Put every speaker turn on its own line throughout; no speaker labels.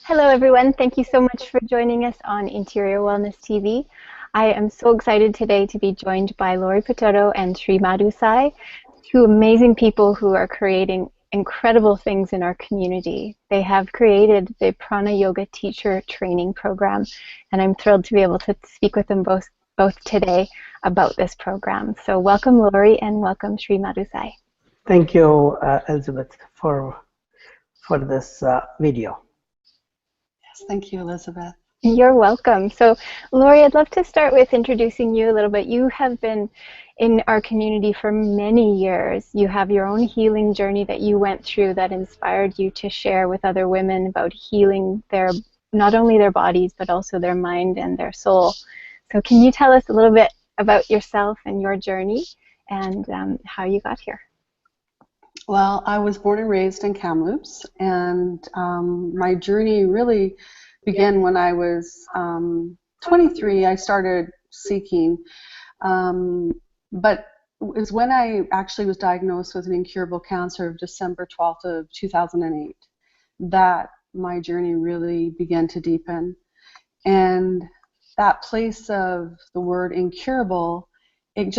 Hello, everyone. Thank you so much for joining us on Interior Wellness TV. I am so excited today to be joined by Lori Putoto and Sri Madhu, two amazing people who are creating incredible things in our community. They have created the PRANA Yoga Teacher Training program, and I'm thrilled to be able to speak with them both today about this program. So welcome, Lori, and welcome, Sri Madhu.
Thank you, Elizabeth, for this video.
Yes, thank you, Elizabeth.
You're welcome. So, Lori, I'd love to start with introducing you a little bit. You have been in our community for many years. You have your own healing journey that you went through that inspired you to share with other women about healing not only their bodies, but also their mind and their soul. So can you tell us a little bit about yourself and your journey and how you got here?
Well, I was born and raised in Kamloops, and my journey really began when I was 23. I started seeking, but it was when I actually was diagnosed with an incurable cancer of December 12th of 2008 that my journey really began to deepen. And that place of the word incurable, it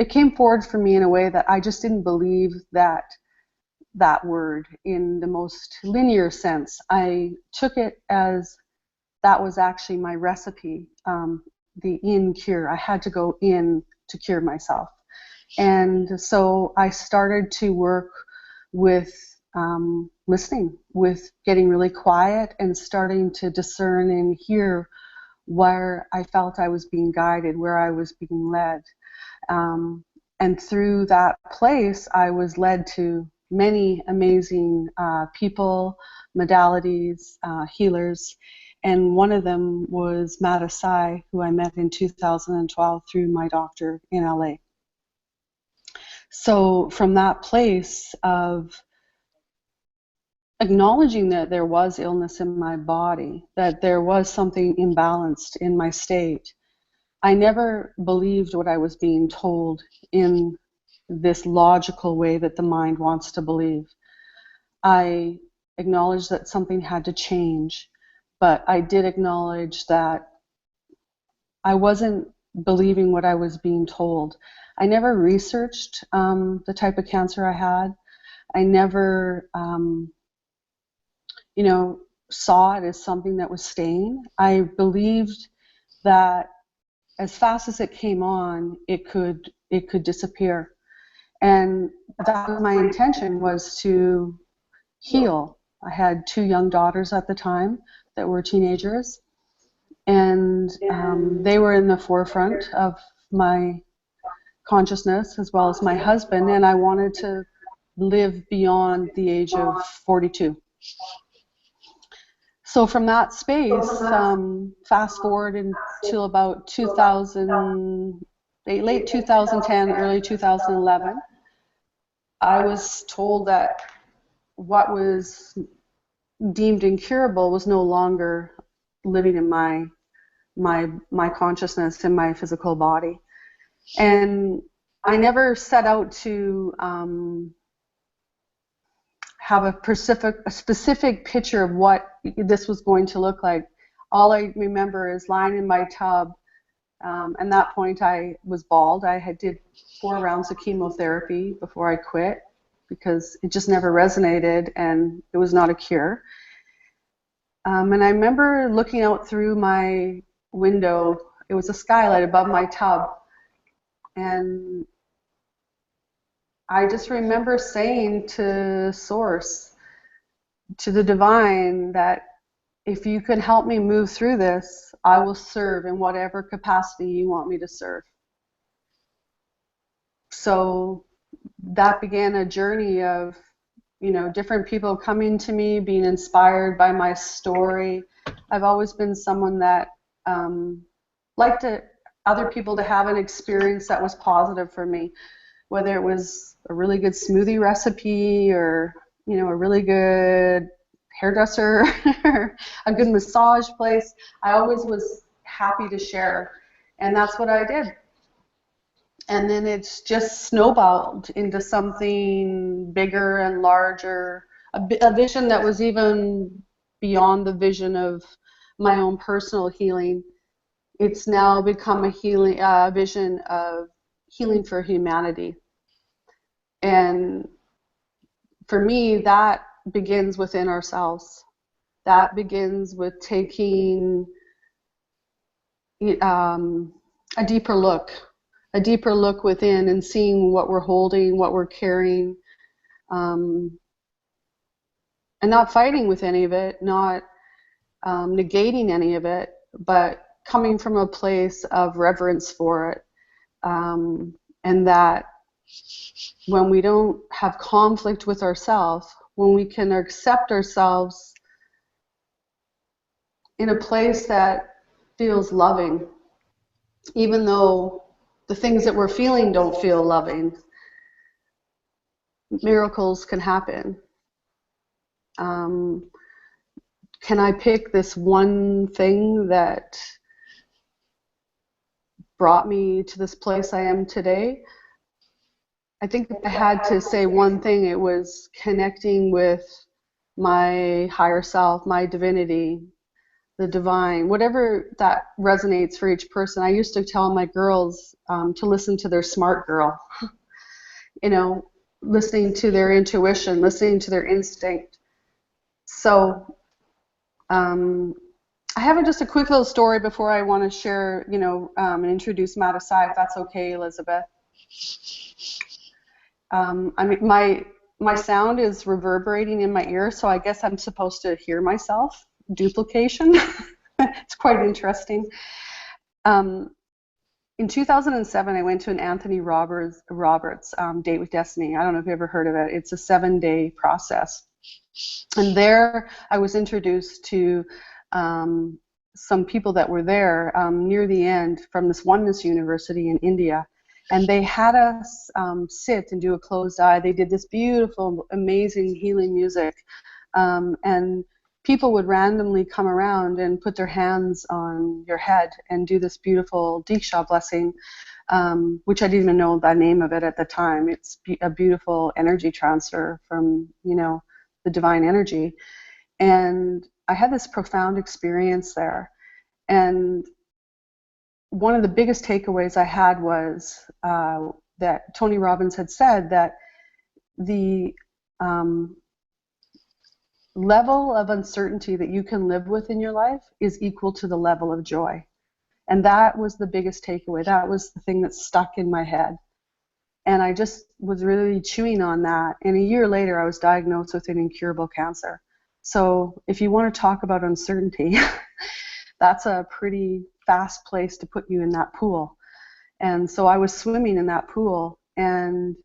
came forward for me in a way that I just didn't believe that word in the most linear sense. I took it as that was actually my recipe, the in cure. I had to go in to cure myself. And so I started to work with listening, with getting really quiet and starting to discern and hear where I felt I was being guided, where I was being led. And through that place, I was led to many amazing people, modalities, healers, and one of them was Madhu, who I met in 2012 through my doctor in LA. So from that place of acknowledging that there was illness in my body, that there was something imbalanced in my state, I never believed what I was being told in this logical way that the mind wants to believe. I acknowledged that something had to change, but I did acknowledge that I wasn't believing what I was being told. I never researched the type of cancer I had. I never, saw it as something that was staying. I believed that as fast as it came on, it could disappear. And that was my intention, was to heal. I had two young daughters at the time that were teenagers, and they were in the forefront of my consciousness, as well as my husband, and I wanted to live beyond the age of 42. So from that space, fast forward until about 2000, late 2010, early 2011, I was told that what was deemed incurable was no longer living in my consciousness in my physical body. And I never set out to have a specific picture of what this was going to look like. All I remember is lying in my tub. At that point, I was bald. I did 4 rounds of chemotherapy before I quit because it just never resonated and it was not a cure. And I remember looking out through my window. It was a skylight above my tub. And I just remember saying to Source, to the divine, that if you can help me move through this, I will serve in whatever capacity you want me to serve. So that began a journey of, different people coming to me, being inspired by my story. I've always been someone that liked other people to have an experience that was positive for me, whether it was a really good smoothie recipe or, a really good hairdresser or a good massage place. I always was happy to share, and that's what I did. And then it's just snowballed into something bigger and larger, a vision that was even beyond the vision of my own personal healing. It's now become a healing vision of healing for humanity. And for me, that begins within ourselves. That begins with taking a deeper look within and seeing what we're holding, what we're carrying, and not fighting with any of it, not negating any of it, but coming from a place of reverence for it. And that when we don't have conflict with ourselves, when we can accept ourselves in a place that feels loving, even though the things that we're feeling don't feel loving, miracles can happen. Can I pick this one thing that brought me to this place I am today? I think if I had to say one thing, it was connecting with my higher self, my divinity, the divine, whatever that resonates for each person. I used to tell my girls to listen to their smart girl, you know, listening to their intuition, listening to their instinct. So I have just a quick little story before I want to share, you know, and introduce Madhu, if that's okay, Elizabeth. I mean, my sound is reverberating in my ear, so I guess I'm supposed to hear myself. Duplication. It's quite interesting. In 2007, I went to an Anthony Roberts Date with Destiny. I don't know if you've ever heard of it. It's a 7-day process. And there I was introduced to some people that were there near the end from this Oneness University in India. And they had us sit and do a closed eye. They did this beautiful, amazing healing music. And people would randomly come around and put their hands on your head and do this beautiful Diksha blessing, which I didn't even know the name of it at the time. It's a beautiful energy transfer from, you know, the divine energy. And I had this profound experience there. And one of the biggest takeaways I had was that Tony Robbins had said that the level of uncertainty that you can live with in your life is equal to the level of joy. And that was the biggest takeaway. That was the thing that stuck in my head. And I just was really chewing on that. And a year later, I was diagnosed with an incurable cancer. So if you want to talk about uncertainty, that's a pretty fast place to put you in that pool. And so I was swimming in that pool. And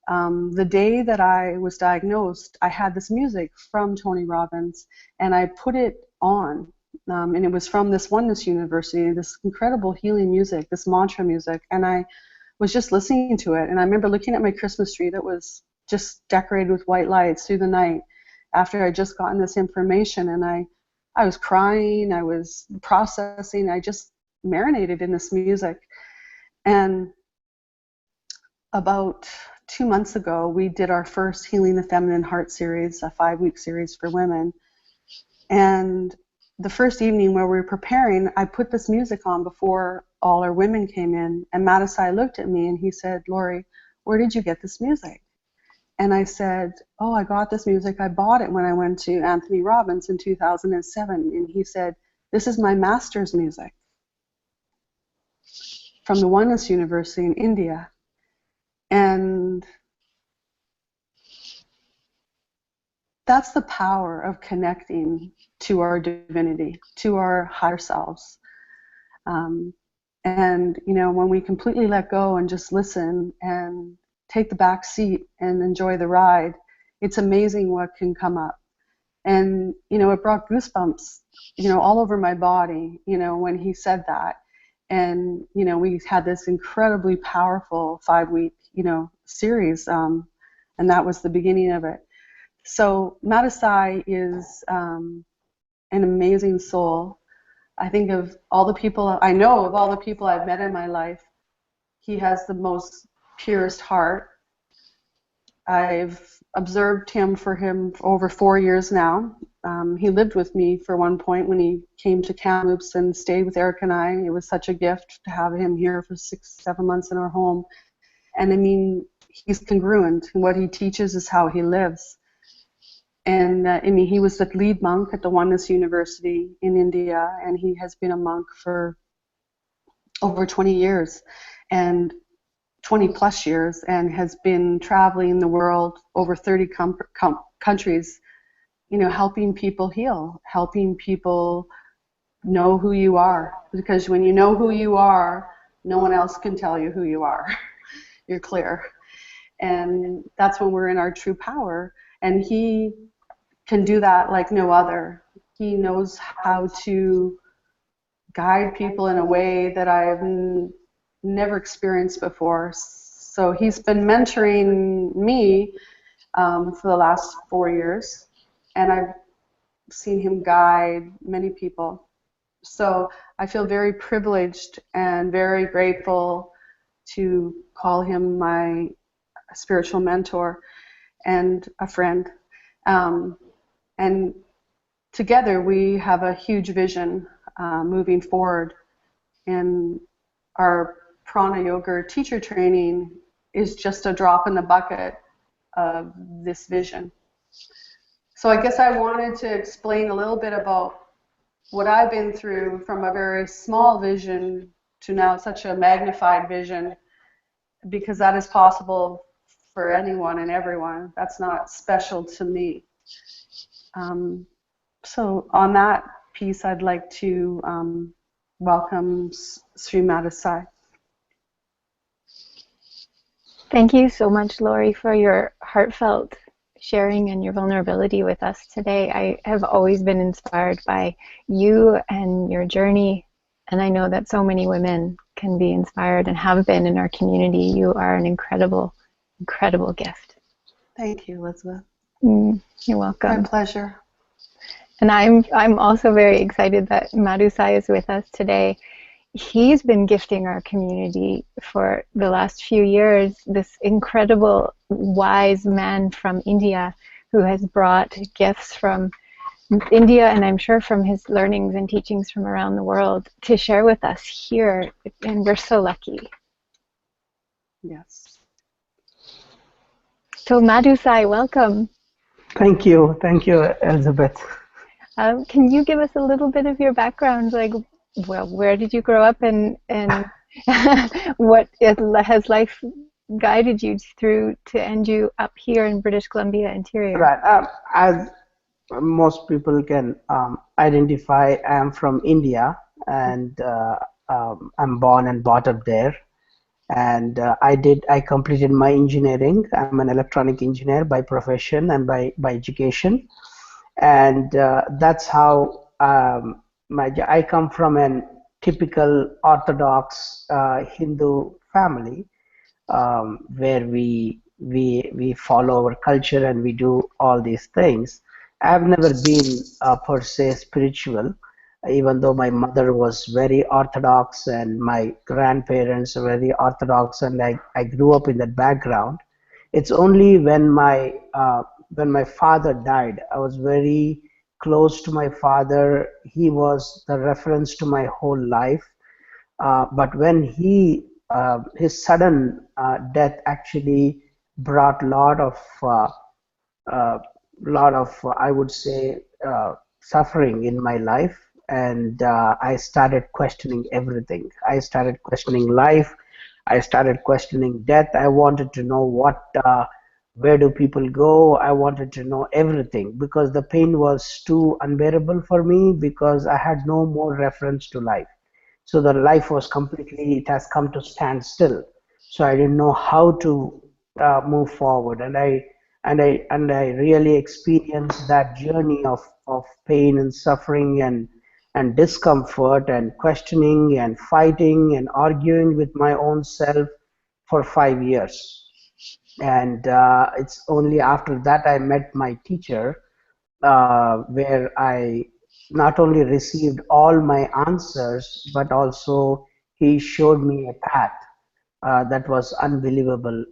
the day that I was diagnosed, I had this music from Tony Robbins, and I put it on. And it was from this Oneness University, this incredible healing music, this mantra music. And I was just listening to it. And I remember looking at my Christmas tree that was just decorated with white lights through the night after I'd just gotten this information. And I was crying, I was processing, I just marinated in this music. And about 2 months ago, we did our first Healing the Feminine Heart series, a 5-week series for women. And the first evening where we were preparing, I put this music on before all our women came in. And Madhu looked at me and he said, "Lori, where did you get this music?" And I said, "Oh, I got this music. I bought it when I went to Anthony Robbins in 2007. And he said, "This is my master's music from the Oneness University in India." And that's the power of connecting to our divinity, to our higher selves. And, you know, when we completely let go and just listen and take the back seat and enjoy the ride, it's amazing what can come up. And, you know, it brought goosebumps, you know, all over my body, you know, when he said that. And, you know, we had this incredibly powerful 5-week, you know, series, and that was the beginning of it. So Madhu is an amazing soul. I think of all the people, I know of all the people I've met in my life, he has the most purest heart. I've observed him for over 4 years now. He lived with me for one point when he came to Kamloops and stayed with Eric and I. It was such a gift to have him here for 6-7 months in our home. And I mean, he's congruent. What he teaches is how he lives. And I mean, he was the lead monk at the Oneness University in India, and he has been a monk for over 20 years, and 20 plus years, and has been traveling the world over 30 countries, you know, helping people heal, helping people know who you are. Because when you know who you are, no one else can tell you who you are. You're clear. And that's when we're in our true power. And he can do that like no other. He knows how to guide people in a way that I've never experienced before. So he's been mentoring me for the last 4 years, and I've seen him guide many people. So I feel very privileged and very grateful to call him my spiritual mentor and a friend. And together we have a huge vision moving forward. And our PRANA Yoga Teacher Training is just a drop in the bucket of this vision. So I guess I wanted to explain a little bit about what I've been through from a very small vision to now such a magnified vision, because that is possible for anyone and everyone. That's not special to me. So on that piece, I'd like to welcome Sri Madhu Sai.
Thank you so much, Lori, for your heartfelt sharing and your vulnerability with us today. I have always been inspired by you and your journey, and I know that so many women can be inspired and have been in our community. You are an incredible, incredible gift.
Thank you, Elizabeth.
You're welcome.
My pleasure.
And I'm also very excited that Madhu Sai is with us today. He's been gifting our community for the last few years, this incredible wise man from India who has brought gifts from India, and I'm sure from his learnings and teachings from around the world, to share with us here, and we're so lucky.
Yes.
So Madhu Sai, welcome.
Thank you, Elizabeth.
Can you give us a little bit of your background, like, well, where did you grow up, and what has life guided you through to end you up here in British Columbia interior?
Right. As most people can identify, I am from India, and I'm born and brought up there. And I completed my engineering. I'm an electronic engineer by profession and by education. And that's how I come from a typical Orthodox Hindu family, where we follow our culture and we do all these things. I've never been per se spiritual, even though my mother was very Orthodox and my grandparents are very Orthodox, and I grew up in that background. It's only when my father died, I was very close to my father. He was the reference to my whole life. But when his sudden death actually brought lot of I would say suffering in my life, and I started questioning everything. I started questioning life. I started questioning death. I wanted to know where do people go. I wanted to know everything, because the pain was too unbearable for me, because I had no more reference to life. So the life was completely, it has come to stand still. So I didn't know how to move forward, and I really experienced that journey of pain and suffering and discomfort and questioning and fighting and arguing with my own self for 5 years. And it's only after that I met my teacher, where I not only received all my answers, but also he showed me a path that was unbelievable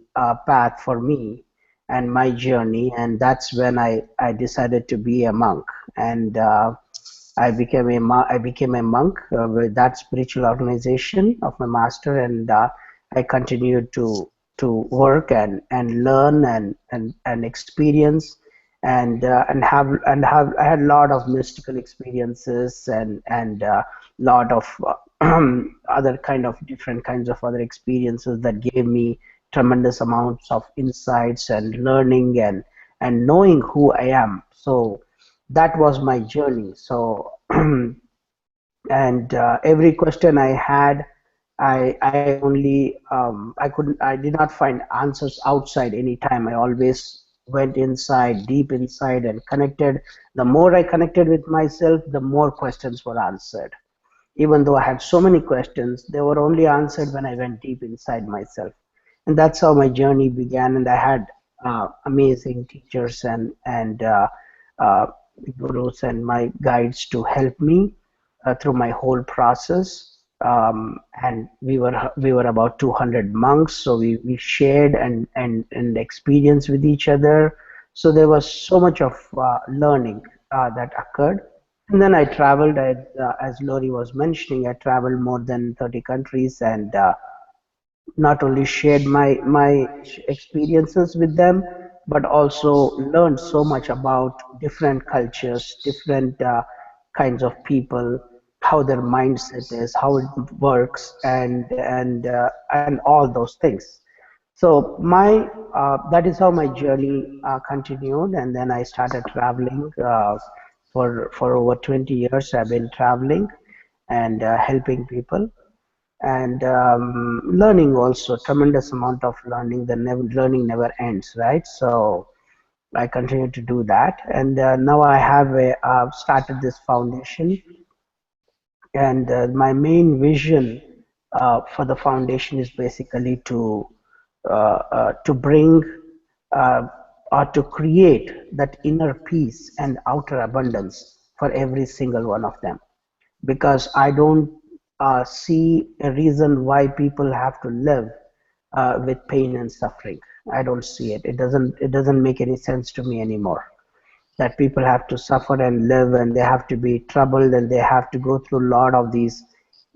path for me and my journey. And that's when I decided to be a monk. and I became a monk with that spiritual organization of my master, and I continued to work and learn and experience and have I had a lot of mystical experiences and lot of other kind of different kinds of other experiences that gave me tremendous amounts of insights and learning and knowing who I am. So that was my journey. So and every question I had, I only I did not find answers outside anytime. I always went inside, deep inside, and connected. The more I connected with myself, the more questions were answered. Even though I had so many questions, they were only answered when I went deep inside myself. And that's how my journey began. And I had amazing teachers and uh, gurus and my guides to help me through my whole process. And we were about 200 monks, so we shared and experienced with each other. So there was so much of learning that occurred. And then I traveled, as Lori was mentioning, I traveled more than 30 countries and not only shared my experiences with them, but also learned so much about different cultures, different kinds of people, how their mindset is, how it works, and all those things. So my that is how my journey continued, and then I started traveling for over 20 years. I've been traveling and helping people and learning also tremendous amount of learning. Learning never ends, right? So I continue to do that, and now I have started this foundation, and my main vision for the foundation is basically to bring uh, or to create that inner peace and outer abundance for every single one of them, because I don't see a reason why people have to live with pain and suffering. I don't see it. It doesn't make any sense to me anymore, that people have to suffer and live and they have to be troubled and they have to go through a lot of these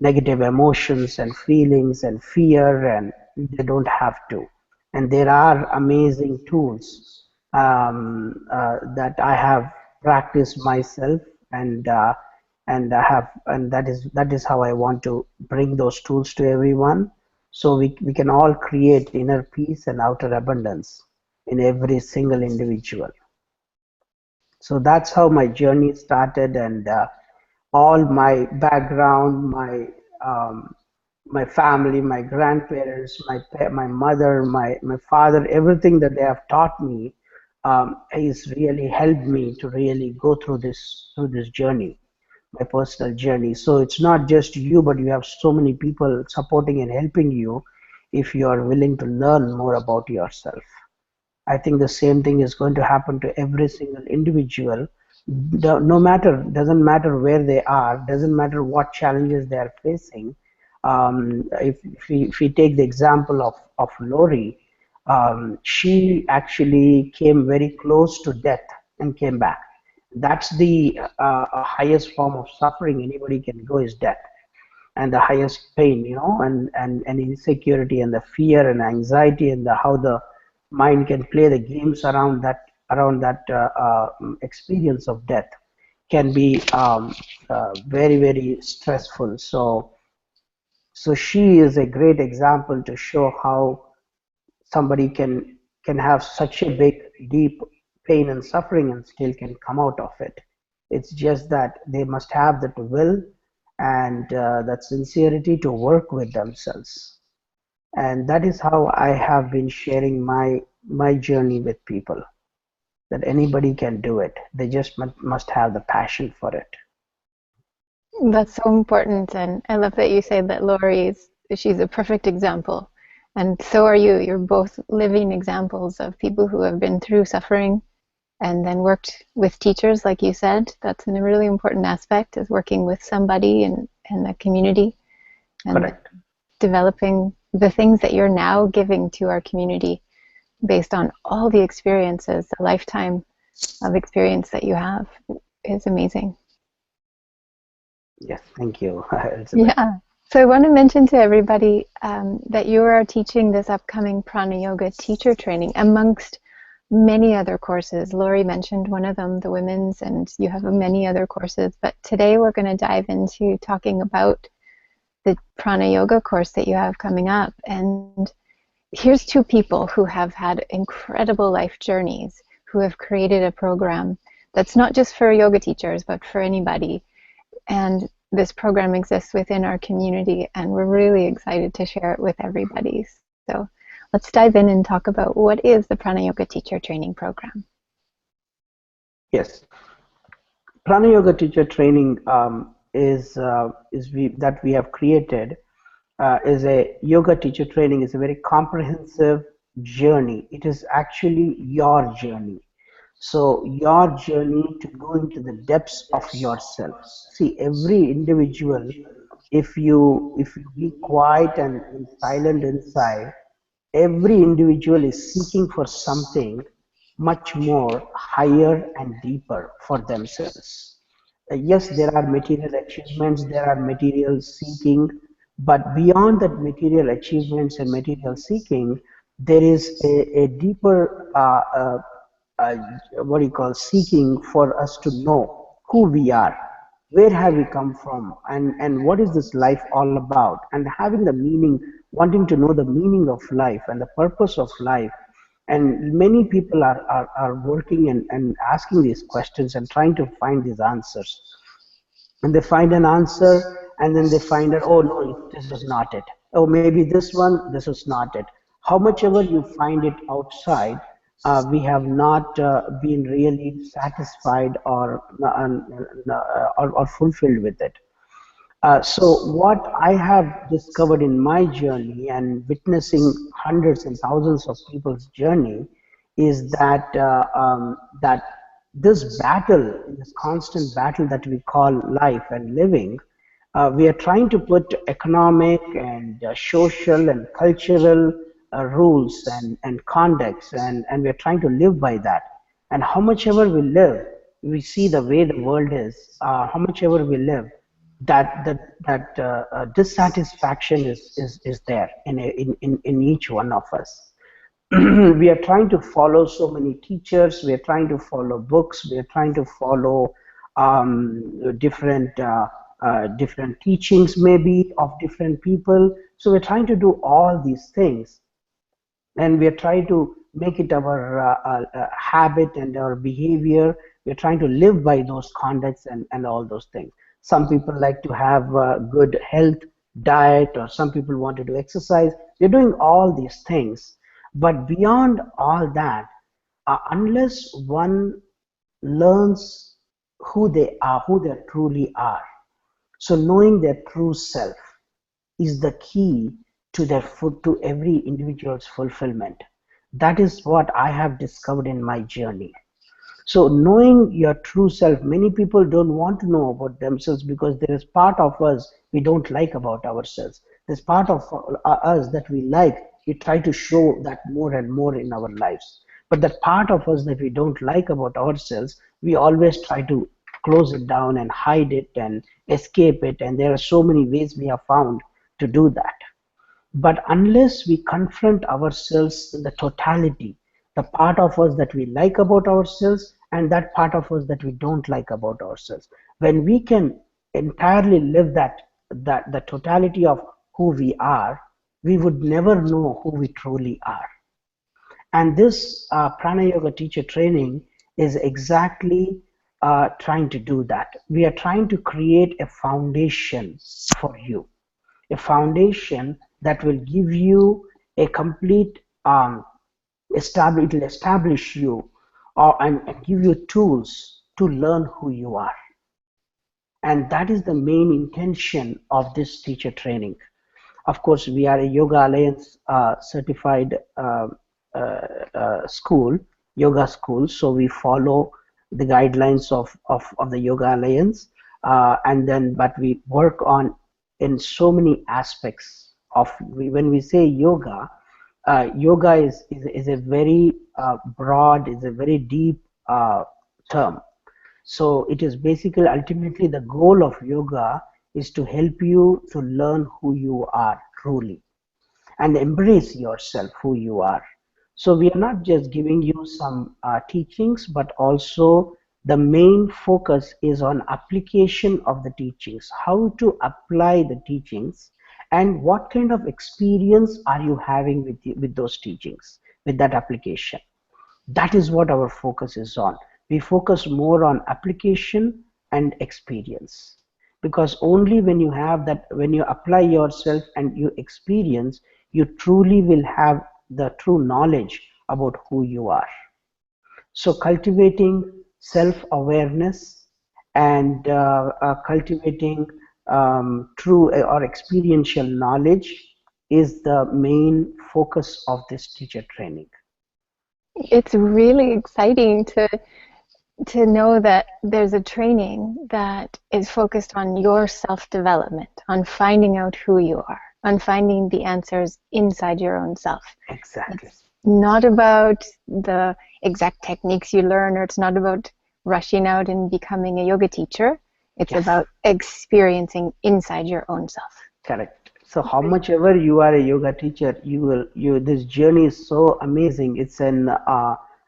negative emotions and feelings and fear, and they don't have to. And there are amazing tools that I have practiced myself, and I have, and that is how I want to bring those tools to everyone, so we can all create inner peace and outer abundance in every single individual. So that's how my journey started, and all my background, um, my family, my grandparents, my mother, my father, everything that they have taught me has really helped me to really go through this journey, my personal journey. So it's not just you, but you have so many people supporting and helping you if you are willing to learn more about yourself. I think the same thing is going to happen to every single individual. No matter, doesn't matter where they are, doesn't matter what challenges they are facing. If we take the example of Lori, she actually came very close to death and came back. That's the highest form of suffering anybody can go, is death, and the highest pain, and insecurity and the fear and anxiety, and how the mind can play the games around that experience of death can be very, very stressful. So she is a great example to show how somebody can have such a big, deep pain and suffering and still can come out of it. It's just that they must have that will and that sincerity to work with themselves. And that is how I have been sharing my journey with people, that anybody can do it. They just must have the passion for it.
That's so important, and I love that you say that she's a perfect example, and so are you. You're both living examples of people who have been through suffering and then worked with teachers, like you said. That's a really important aspect, is working with somebody in the community and
Correct.
developing the things that you're now giving to our community based on all the experiences, the lifetime of experience that you have. is amazing.
Yes, thank you, Elizabeth.
Yeah. So I want to mention to everybody that you are teaching this upcoming Prana Yoga Teacher Training amongst many other courses. Lori mentioned one of them, the women's, and you have many other courses. But today we're going to dive into talking about the Prana Yoga course that you have coming up. And here's two people who have had incredible life journeys, who have created a program that's not just for yoga teachers, but for anybody. And this program exists within our community, and we're really excited to share it with everybody. So let's dive in and talk about what is the Prana Yoga Teacher Training Program.
Yes, Prana Yoga Teacher Training that we have created is a yoga teacher training. Is a very comprehensive journey. It is actually your journey. So your journey to go into the depths of yourself. See, every individual, if you be quiet and silent inside, every individual is seeking for something much more higher and deeper for themselves. Yes, there are material achievements, there are material seeking, but beyond that material achievements and material seeking, there is a deeper uh, what do you call seeking for us to know who we are, where have we come from, and what is this life all about, and having the meaning, wanting to know the meaning of life and the purpose of life. And many people are working and asking these questions and trying to find these answers, and they find an answer, and then they find out, oh no, this is not it, oh maybe this one, this is not it. How much ever you find it outside, we have not been really satisfied or fulfilled with it. So what I have discovered in my journey and witnessing hundreds and thousands of people's journey is that this battle, this constant battle that we call life and living, we are trying to put economic and social and cultural rules and conducts, and we are trying to live by that. And how much ever we live, we see the way the world is. How much ever we live, that dissatisfaction is there in each one of us. We are trying to follow so many teachers, we are trying to follow books, we are trying to follow different teachings maybe of different people. So we're trying to do all these things, and we are trying to make it our habit and our behavior. We're trying to live by those conducts and all those things. Some people like to have good health, diet, or some people want to do exercise. We're doing all these things. But beyond all that, unless one learns who they are, who they truly are, so knowing their true self is the key to to every individual's fulfillment. That is what I have discovered in my journey. So knowing your true self, many people don't want to know about themselves because there is part of us we don't like about ourselves. There's part of us that we like. We try to show that more and more in our lives. But that part of us that we don't like about ourselves, we always try to close it down and hide it and escape it. And there are so many ways we have found to do that. But unless we confront ourselves in the totality, the part of us that we like about ourselves and that part of us that we don't like about ourselves, when we can entirely live that the totality of who we are, we would never know who we truly are. And this Prana Yoga Teacher Training is exactly trying to do that. We are trying to create a foundation for you, a foundation that will give you a complete it will establish you and give you tools to learn who you are. And that is the main intention of this teacher training. Of course, we are a Yoga Alliance certified school, yoga school, so we follow the guidelines of the Yoga Alliance, and then but we work on in so many aspects of when we say yoga. Yoga is a very broad, is a very deep term. So it is basically ultimately the goal of yoga is to help you to learn who you are truly and embrace yourself, who you are. So we are not just giving you some teachings, but also the main focus is on application of the teachings, how to apply the teachings, and what kind of experience are you having with those teachings, with that application. That is what our focus is on. We focus more on application and experience, because only when you have that, when you apply yourself and you experience, you truly will have the true knowledge about who you are. So cultivating self-awareness and cultivating true or experiential knowledge is the main focus of this teacher training.
It's really exciting to know that there's a training that is focused on your self-development, on finding out who you are, on finding the answers inside your own self.
Exactly.
It's not about the exact techniques you learn, or it's not about rushing out and becoming a yoga teacher. It's
Yes.
about experiencing inside your own self.
Correct. So how much ever you are a yoga teacher, this journey is so amazing. It's an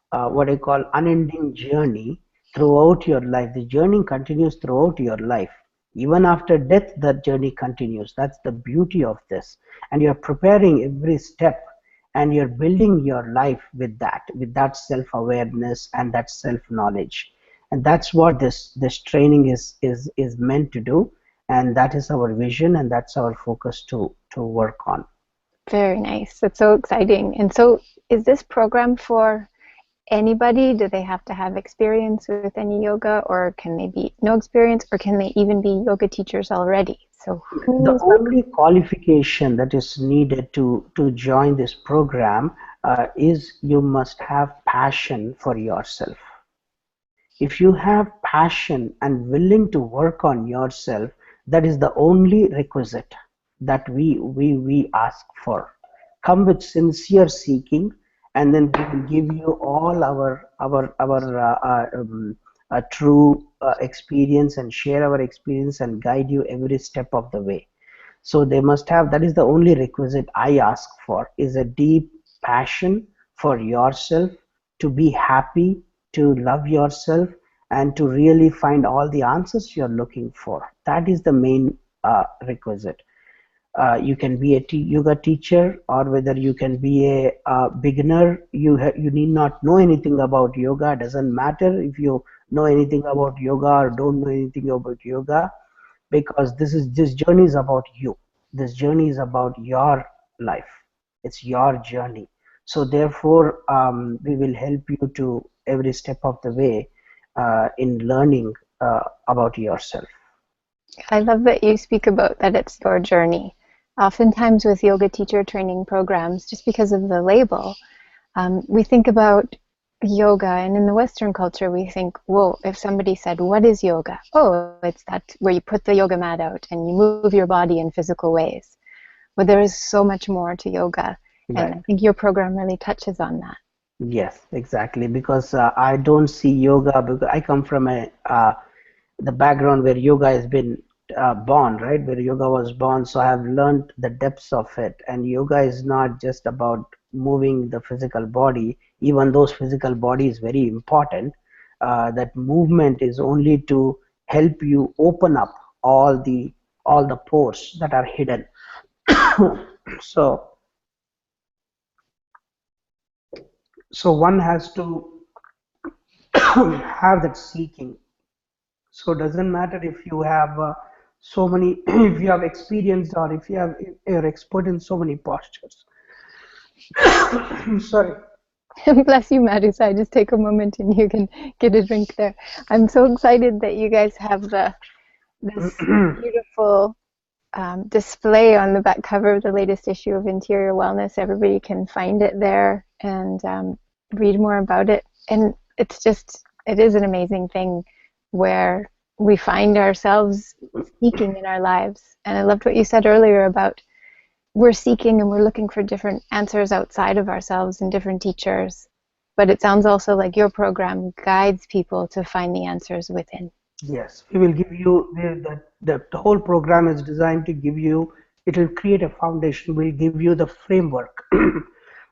what I call unending journey throughout your life. The journey continues throughout your life. Even after death, that journey continues. That's the beauty of this. And you're preparing every step, and you're building your life with that self-awareness and that self-knowledge. And that's what this training is meant to do, and that is our vision, and that's our focus to work on.
Very nice. That's so exciting. And so is this program for anybody? Do they have to have experience with any yoga, or can they be no experience, or can they even be yoga teachers already? So
The only qualification that is needed to join this program is you must have passion for yourself. If you have passion and willing to work on yourself, that is the only requisite that we ask for. Come with sincere seeking, and then we will give you all our true experience, and share our experience and guide you every step of the way. So they must have, that is the only requisite I ask for, is a deep passion for yourself, to be happy, to love yourself, and to really find all the answers you're looking for. That is the main requisite. You can be a yoga teacher, or whether you can be a beginner. You need not know anything about yoga. It doesn't matter if you know anything about yoga or don't know anything about yoga, because this journey is about you. This journey is about your life. It's your journey. So therefore, we will help you to every step of the way in learning about yourself.
I love that you speak about that it's your journey. Oftentimes with yoga teacher training programs, just because of the label, we think about yoga, and in the Western culture we think, whoa, if somebody said, what is yoga? Oh, it's that where you put the yoga mat out and you move your body in physical ways. But there is so much more to yoga, and
Right.
I think your program really touches on that.
Yes, exactly. Because I don't see yoga, because I come from the background where yoga has been born, right? Where yoga was born. So I have learned the depths of it. And yoga is not just about moving the physical body, even though physical body is very important. That movement is only to help you open up all the pores that are hidden. So one has to have that seeking. So it doesn't matter if you have so many, if you have experience, or if you're expert in so many postures. Sorry.
Bless you, Madhu. So I just take a moment and you can get a drink there. I'm so excited that you guys have this beautiful display on the back cover of the latest issue of Interior Wellness. Everybody can find it there and read more about it. And it is an amazing thing where we find ourselves seeking in our lives. And I loved what you said earlier about we're seeking and we're looking for different answers outside of ourselves and different teachers. but it sounds also like your program guides people to find the answers within.
Yes, we will give you the whole program is designed to give you, it will create a foundation, we'll give you the framework.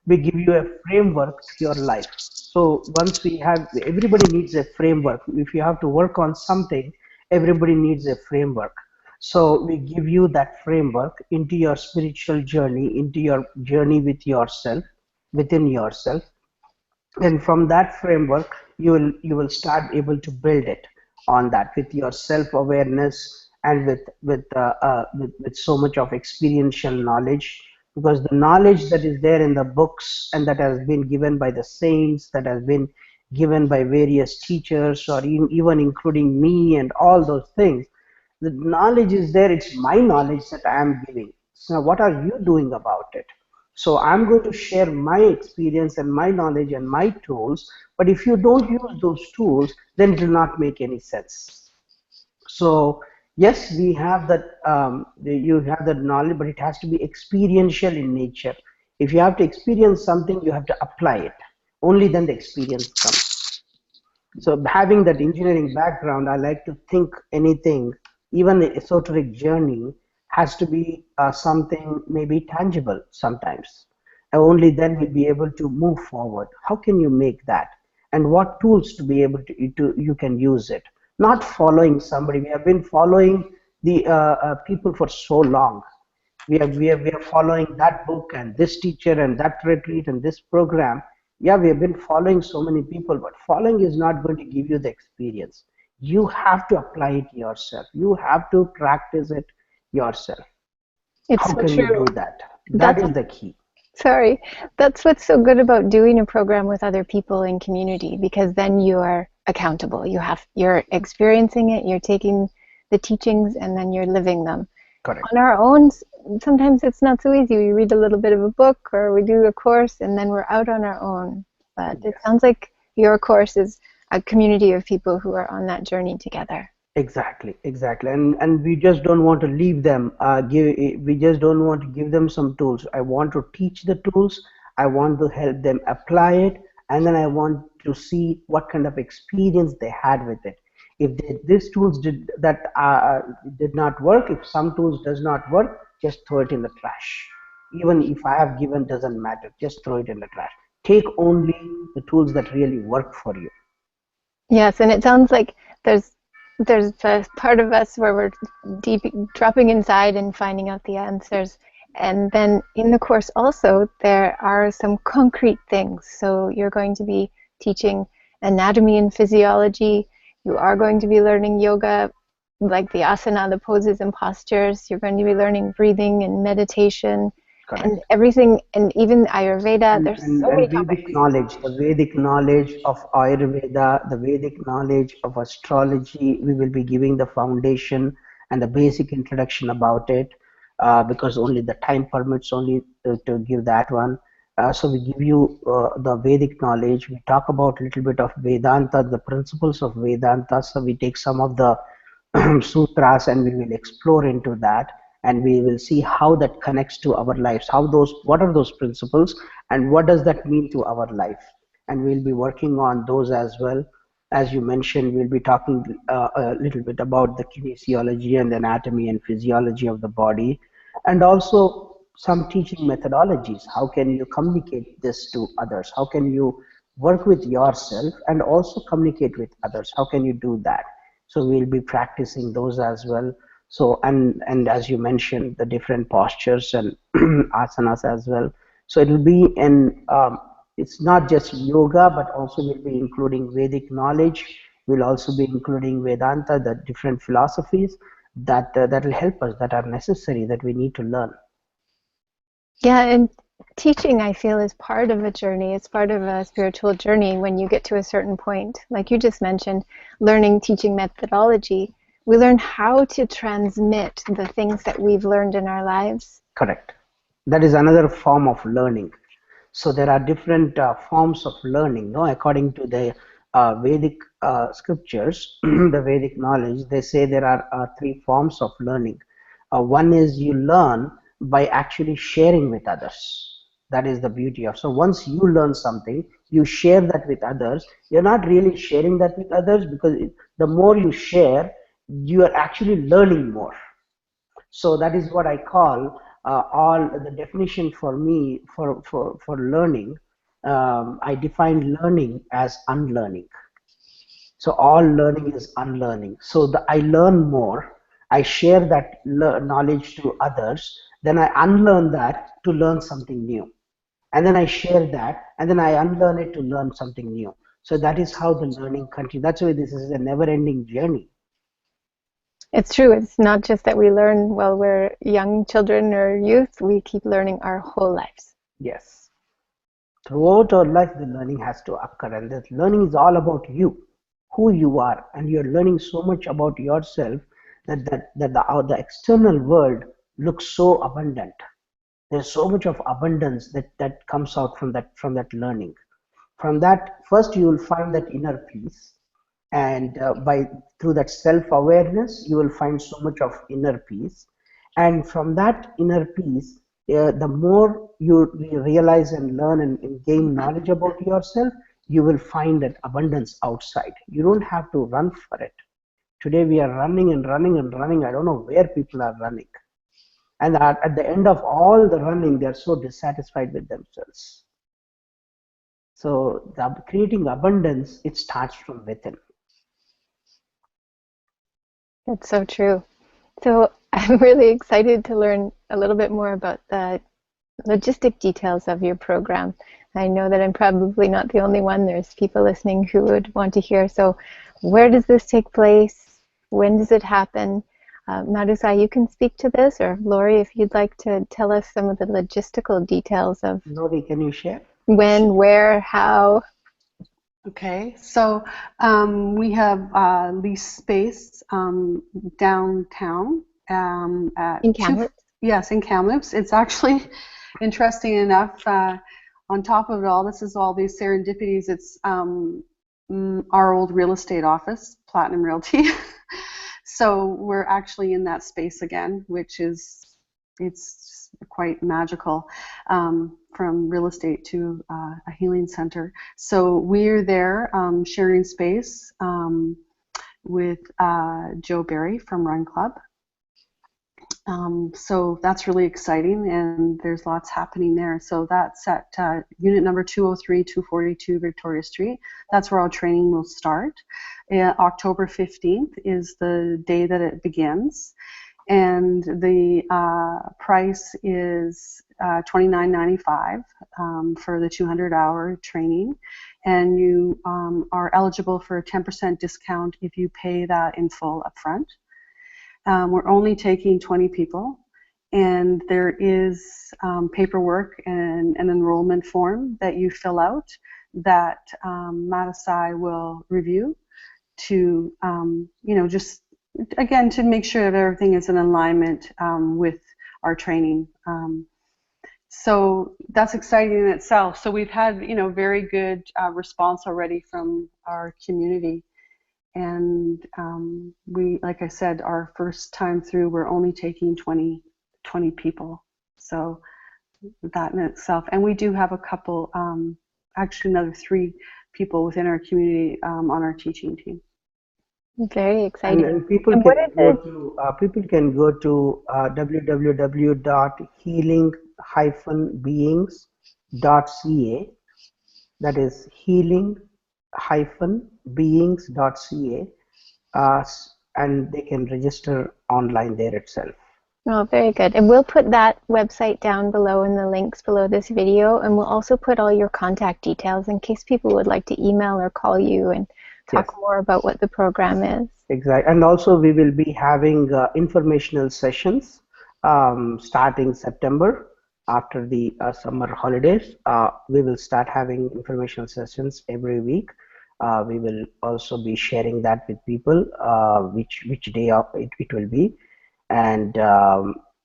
We give you a framework to your life. So once we have, everybody needs a framework. If you have to work on something, everybody needs a framework. So we give you that framework into your spiritual journey, into your journey with yourself, within yourself, and from that framework you will start able to build it on that with your self awareness and with so much of experiential knowledge, because the knowledge that is there in the books and that has been given by the saints, that has been given by various teachers, or even including me and all those things, the knowledge is there. It's my knowledge that I am giving. So what are you doing about it? So I'm going to share my experience and my knowledge and my tools, but if you don't use those tools, then it will not make any sense. So yes, we have that, you have that knowledge, but it has to be experiential in nature. If you have to experience something, you have to apply it. Only then the experience comes. So having that engineering background, I like to think anything, even the esoteric journey, has to be something maybe tangible sometimes. And only then we'll be able to move forward. How can you make that? And what tools to be able to you can use it? Not following somebody. We have been following the people for so long. We are following that book and this teacher and that retreat and this program. Yeah, we have been following so many people, but following is not going to give you the experience. You have to apply it yourself. You have to practice it yourself.
It's
How
so
can you
true.
do that? That
That's
is the key.
Sorry. That's what's so good about doing a program with other people in community, because then you are accountable. You're experiencing it, you're taking the teachings, and then you're living them.
Correct.
On our own, sometimes it's not so easy. We read a little bit of a book or we do a course and then we're out on our own. But it sounds like your course is a community of people who are on that journey together.
Exactly, exactly, and we just don't want to leave them. We just don't want to give them some tools. I want to teach the tools. I want to help them apply it, and then I want to see what kind of experience they had with it. If these tools did not work, if some tools does not work, just throw it in the trash. Even if I have given, doesn't matter. Just throw it in the trash. Take only the tools that really work for you.
Yes, and it sounds like there's there's a part of us where we're deep dropping inside and finding out the answers. And then in the course also there are some concrete things. So you're going to be teaching anatomy and physiology. You are going to be learning yoga, like the asana, the poses and postures. You're going to be learning breathing and meditation.
Correct.
And everything, and even Ayurveda. There's so many
And
topics.
Vedic knowledge, the Vedic knowledge of Ayurveda, the Vedic knowledge of astrology, we will be giving the foundation and the basic introduction about it, because only the time permits only to give that one. So we give you the Vedic knowledge. We talk about a little bit of Vedanta, the principles of Vedanta. So we take some of the sutras and we will explore into that, and we will see how that connects to our lives, how those, what are those principles and what does that mean to our life, and we'll be working on those as well. As you mentioned, we'll be talking a little bit about the kinesiology and anatomy and physiology of the body, and also some teaching methodologies. How can you communicate this to others? How can you work with yourself and also communicate with others? How can you do that? So we'll be practicing those as well. So and as you mentioned, the different postures and asanas as well. So it will be an it's not just yoga, but also we'll be including Vedic knowledge. We'll also be including Vedanta, the different philosophies that will help us, that are necessary, that we need to learn.
Yeah, and teaching, I feel, is part of a journey. It's part of a spiritual journey when you get to a certain point. Like you just mentioned, learning teaching methodology. We learn how to transmit the things that we've learned in our lives.
Correct. That is another form of learning. So there are different forms of learning, no? According to the Vedic scriptures, the Vedic knowledge, they say there are three forms of learning. One is you learn by actually sharing with others. That is the beauty of. So once you learn something, you share that with others. You're not really sharing that with others, because the more you share, you are actually learning more. So that is what I call all the definition for me for learning. I define learning as unlearning. So all learning is unlearning. So I learn more, I share that knowledge to others, then I unlearn that to learn something new. And then I share that, and then I unlearn it to learn something new. So that is how the learning continues. That's why this is a never-ending journey.
It's true. It's not just that we learn while we're young children or youth. We keep learning our whole lives.
Yes. Throughout our life, the learning has to occur, and that learning is all about you, who you are, and you're learning so much about yourself that the external world looks so abundant. There's so much of abundance that comes out from that learning. From that, first you will find that inner peace, and through that self-awareness, you will find so much of inner peace, and from that inner peace, the more you realize and learn and gain knowledge about yourself, you will find that abundance outside. You don't have to run for it. Today we are running and running and running. I don't know where people are running. And at the end of all the running, they are so dissatisfied with themselves. So creating abundance, it starts from within.
It's so true. So I'm really excited to learn a little bit more about the logistic details of your program. I know that I'm probably not the only one. There's people listening who would want to hear. So where does this take place? When does it happen? Madhu, you can speak to this, or Lori, if you'd like to tell us some of the logistical details of
Lori, can you share?
When, where, how?
Okay, so we have leased space downtown at
In Kamloops?
Yes, in Kamloops. It's actually interesting enough. On top of it all, this is all these serendipities. It's our old real estate office, Platinum Realty. So we're actually in that space again, which is it's quite magical. From real estate to a healing center. So we're there sharing space with Joe Barry from Run Club. So that's really exciting, and there's lots happening there. So that's at unit number 203, 242 Victoria Street. That's where our training will start. October 15th is the day that it begins. And the price is $29.95 for the 200-hour training, and you are eligible for a 10% discount if you pay that in full upfront. We're only taking 20 people, and there is paperwork and an enrollment form that you fill out that Madhu will review to, just again, to make sure that everything is in alignment with our training. So that's exciting in itself. So we've had, very good response already from our community. And we, like I said, our first time through, we're only taking 20 people. So that in itself. And we do have a couple, actually another 3 people within our community on our teaching team.
Very exciting.
And people can go to www.healing-beings.ca. That is healing-beings.ca, and they can register online there itself.
Oh, very good. And we'll put that website down below in the links below this video, and we'll also put all your contact details in case people would like to email or call you and talk more about what the program is.
Exactly. And also we will be having informational sessions starting September. After the summer holidays, we will start having informational sessions every week. We will also be sharing that with people, which day of it will be. And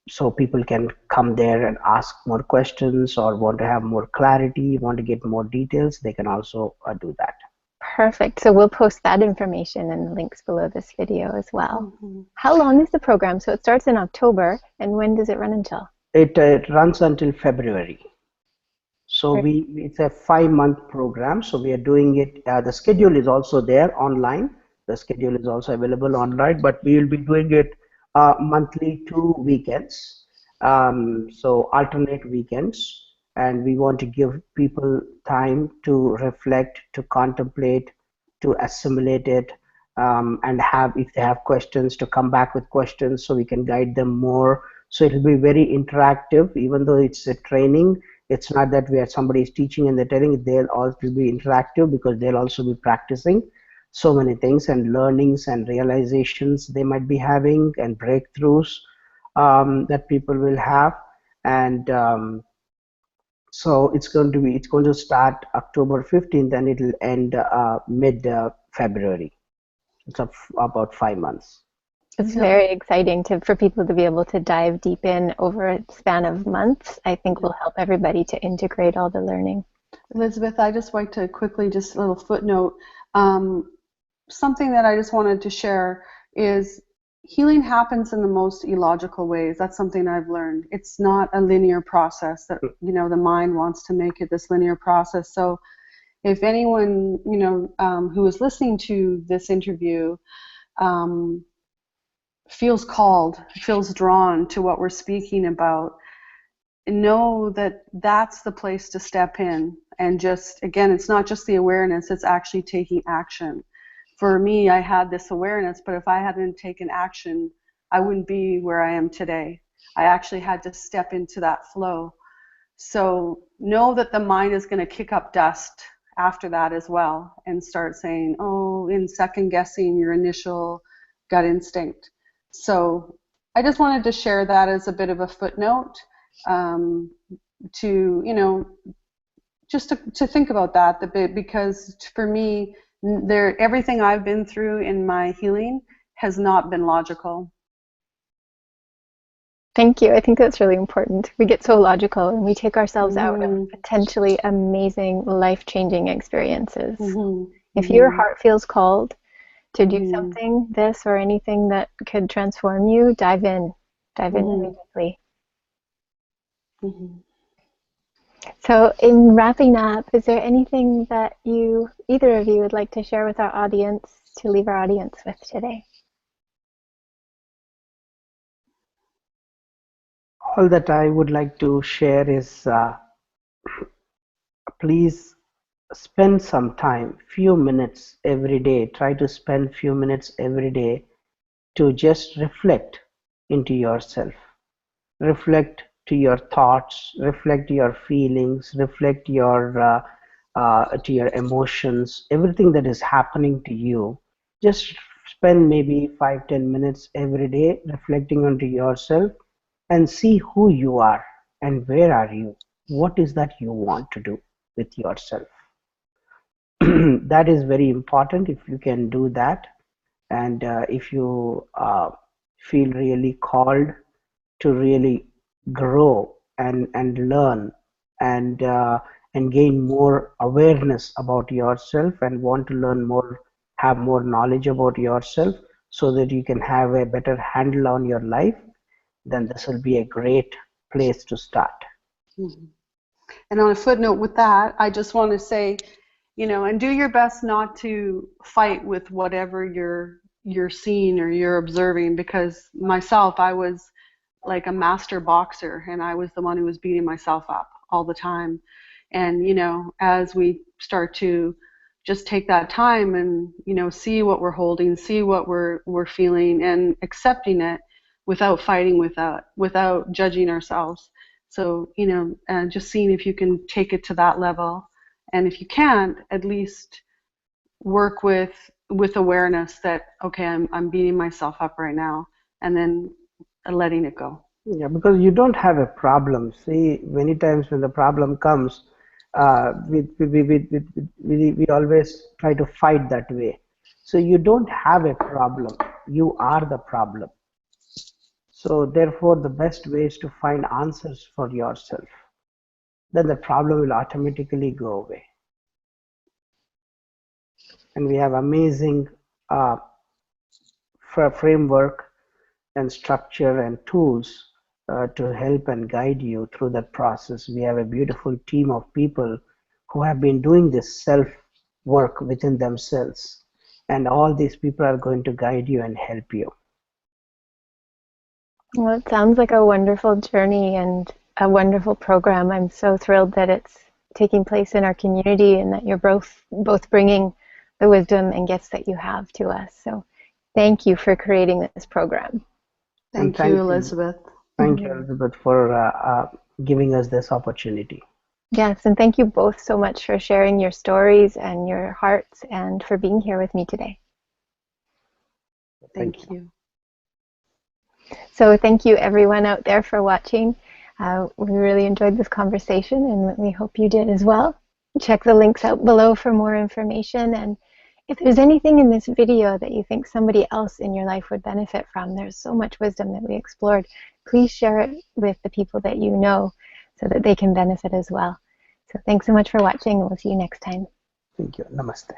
so people can come there and ask more questions, or want to have more clarity, want to get more details, they can also do that.
Perfect. So we'll post that information in the links below this video as well. Mm-hmm. How long is the program? So it starts in October, and when does it run until?
It runs until February. So it's a 5-month program. So we are doing it. The schedule is also there online. The schedule is also available online, but we will be doing it monthly, 2 weekends. So alternate weekends, and we want to give people time to reflect, to contemplate, to assimilate it, and have, if they have questions, to come back with questions so we can guide them more. So it will be very interactive, even though it's a training. It's not that we are somebody is teaching and they're telling. They'll also be interactive because they'll also be practicing so many things and learnings and realizations they might be having and breakthroughs that people will have. And so it's going to start October 15th and it'll end mid February. It's about 5 months.
It's very exciting for people to be able to dive deep in over a span of months. I think will help everybody to integrate all the learning.
Elizabeth, I just like to quickly, just a little footnote. Something that I just wanted to share is healing happens in the most illogical ways. That's something I've learned. It's not a linear process that, the mind wants to make it this linear process. So if anyone, who is listening to this interview feels called, feels drawn to what we're speaking about, know that that's the place to step in. And just, again, it's not just the awareness, it's actually taking action. For me, I had this awareness, but if I hadn't taken action, I wouldn't be where I am today. I actually had to step into that flow. So know that the mind is going to kick up dust after that as well and start saying, oh, in second guessing your initial gut instinct. So I just wanted to share that as a bit of a footnote to, just to think about that a bit, because for me, everything I've been through in my healing has not been logical.
Thank you. I think that's really important. We get so logical and we take ourselves out of potentially amazing, life-changing experiences. If your heart feels called to do something, this or anything that could transform you, dive in immediately. So in wrapping up, is there anything that either of you would like to share with our audience, to leave our audience with today?
All that I would like to share is please spend some time, few minutes every day. Try to spend few minutes every day to just reflect into yourself. Reflect to your thoughts, reflect your feelings, reflect to your emotions, everything that is happening to you. Just spend maybe 5-10 minutes every day reflecting onto yourself and see who you are and where are you. What is that you want to do with yourself? That is very important if you can do that. And if you feel really called to really grow and learn and gain more awareness about yourself and want to learn more, have more knowledge about yourself so that you can have a better handle on your life, then this will be a great place to start.
And on a footnote with that, I just want to say, and do your best not to fight with whatever you're seeing or you're observing, because myself, I was like a master boxer and I was the one who was beating myself up all the time. And as we start to just take that time and see what we're holding, see what we're feeling, and accepting it without fighting, without judging ourselves. So just seeing if you can take it to that level, and if you can't, at least work with awareness that, okay, I'm beating myself up right now, and then letting it go.
Yeah, because you don't have a problem. See, many times when the problem comes, we always try to fight that way. So you don't have a problem. You are the problem. So therefore, the best way is to find answers for yourself. Then the problem will automatically go away. And we have amazing framework and structure and tools to help and guide you through that process. We have a beautiful team of people who have been doing this self work within themselves, and all these people are going to guide you and help you.
Well, it sounds like a wonderful journey and a wonderful program. I'm so thrilled that it's taking place in our community and that you're both bringing the wisdom and gifts that you have to us. So thank you for creating this program.
Thank you, Elizabeth.
Thank you, Elizabeth, for giving us this opportunity.
Yes, and thank you both so much for sharing your stories and your hearts and for being here with me today.
Thank you.
So thank you everyone out there for watching. We really enjoyed this conversation and we hope you did as well. Check the links out below for more information, and if there's anything in this video that you think somebody else in your life would benefit from, there's so much wisdom that we explored, please share it with the people that you know so that they can benefit as well. So thanks so much for watching, and we'll see you next time.
Thank you. Namaste.